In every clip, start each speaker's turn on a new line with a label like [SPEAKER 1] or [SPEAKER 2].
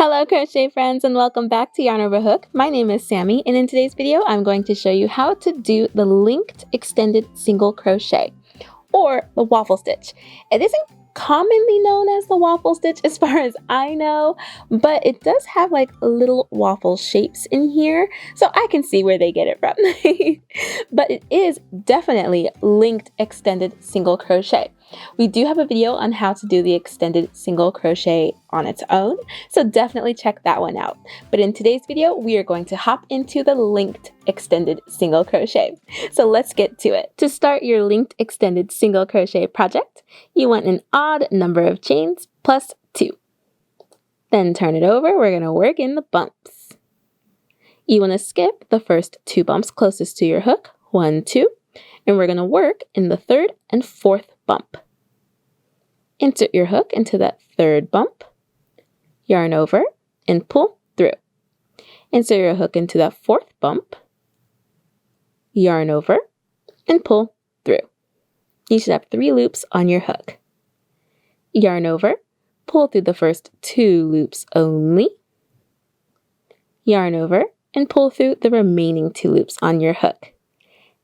[SPEAKER 1] Hello crochet friends and welcome back to Yarn Over Hook. My name is Sammy and in today's video I'm going to show you how to do the linked extended single crochet or the waffle stitch. It isn't commonly known as the waffle stitch as far as I know, but it does have like little waffle shapes in here, so I can see where they get it from. But it is definitely linked extended single crochet. We do have a video on how to do the extended single crochet on its own, so definitely check that one out. But in today's video, we are going to hop into the linked extended single crochet. So let's get to it. To start your linked extended single crochet project, you want an odd number of chains plus 2. Then turn it over, we're going to work in the bumps. You want to skip the first 2 bumps closest to your hook, 1, 2, and we're going to work in the 3rd and 4th bump. Insert your hook into that 3rd bump, yarn over, and pull through. Insert your hook into that 4th bump, yarn over, and pull through. You should have 3 loops on your hook. Yarn over, pull through the first 2 loops only, yarn over, and pull through the remaining 2 loops on your hook,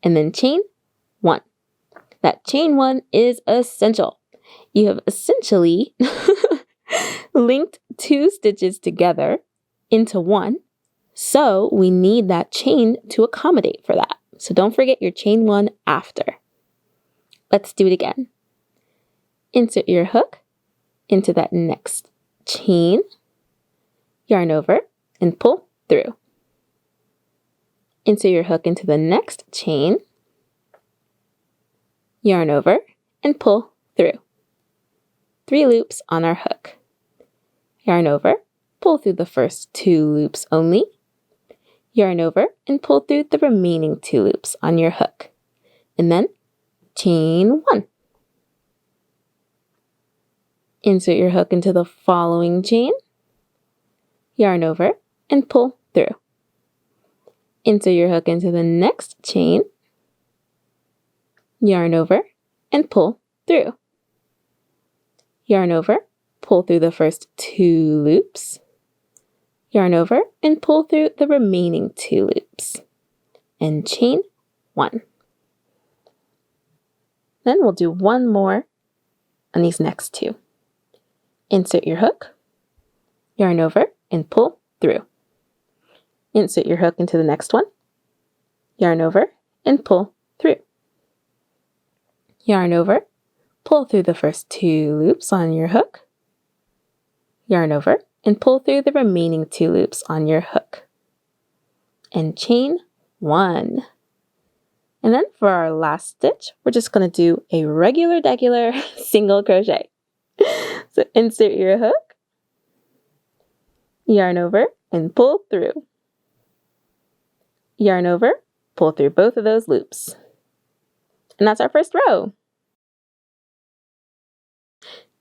[SPEAKER 1] and then chain 1. That chain 1 is essential. You have essentially linked 2 stitches together into 1, so we need that chain to accommodate for that. So don't forget your chain 1 after. Let's do it again. Insert your hook into that next chain, yarn over, and pull through. Insert your hook into the next chain, yarn over, and pull through. 3 loops on our hook. Yarn over, pull through the first 2 loops only, yarn over, and pull through the remaining 2 loops on your hook, and then chain 1. Insert your hook into the following chain, yarn over, and pull through. Insert your hook into the next chain, yarn over, and pull through. Yarn over, pull through the first 2 loops, yarn over, and pull through the remaining 2 loops, and chain 1. Then we'll do one more on these next 2. Insert your hook, yarn over, and pull through. Insert your hook into the next one, yarn over, and pull through. Yarn over, pull through the first 2 loops on your hook, yarn over, and pull through the remaining 2 loops on your hook, and chain 1. And then for our last stitch, we're just going to do a regular single crochet. So insert your hook, yarn over, and pull through. Yarn over, pull through both of those loops. And that's our first row.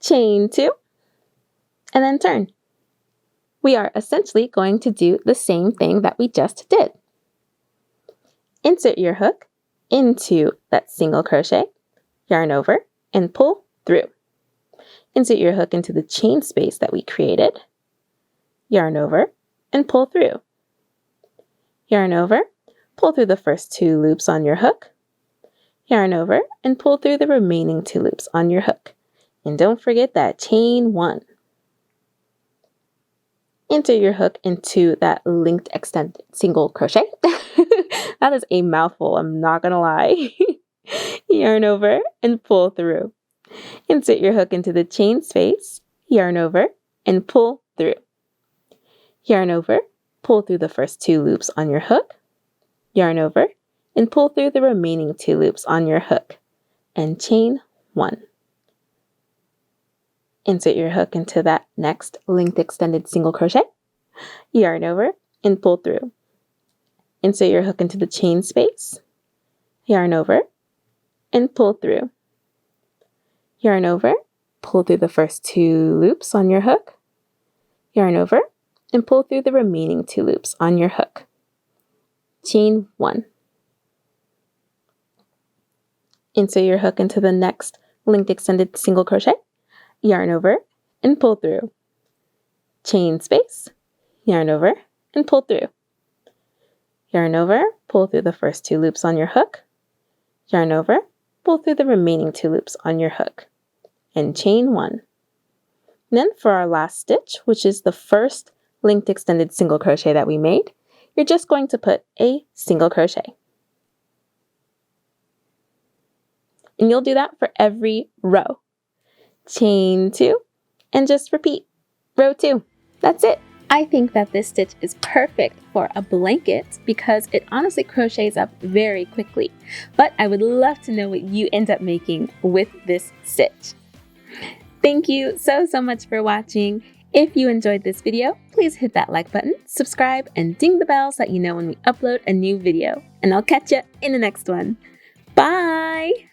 [SPEAKER 1] Chain 2, and then turn. We are essentially going to do the same thing that we just did. Insert your hook into that single crochet, yarn over, and pull through. Insert your hook into the chain space that we created, yarn over, and pull through. Yarn over, pull through the first 2 loops on your hook, yarn over, and pull through the remaining 2 loops on your hook. And don't forget that chain 1. Insert your hook into that linked extended single crochet. That is a mouthful, I'm not gonna lie. Yarn over and pull through. Insert your hook into the chain space, yarn over, and pull through. Yarn over, pull through the first 2 loops on your hook, yarn over, and pull through the remaining 2 loops on your hook, and chain 1. Insert your hook into that next linked extended single crochet, yarn over, and pull through. Insert your hook into the chain space, yarn over, and pull through. Yarn over, pull through the first 2 loops on your hook, yarn over, and pull through the remaining 2 loops on your hook. Chain 1. Insert your hook into the next linked extended single crochet, yarn over, and pull through. chain space, yarn over, and pull through. Yarn over, pull through the first 2 loops on your hook, yarn over, pull through the remaining 2 loops on your hook, and chain 1. Then for our last stitch, which is the first linked extended single crochet that we made, you're just going to put a single crochet. And you'll do that for every row. Chain 2, and just repeat. Row 2. That's it. I think that this stitch is perfect for a blanket because it honestly crochets up very quickly. But I would love to know what you end up making with this stitch. Thank you so much for watching. If you enjoyed this video, please hit that like button, subscribe, and ding the bell so that you know when we upload a new video. And I'll catch you in the next one. Bye!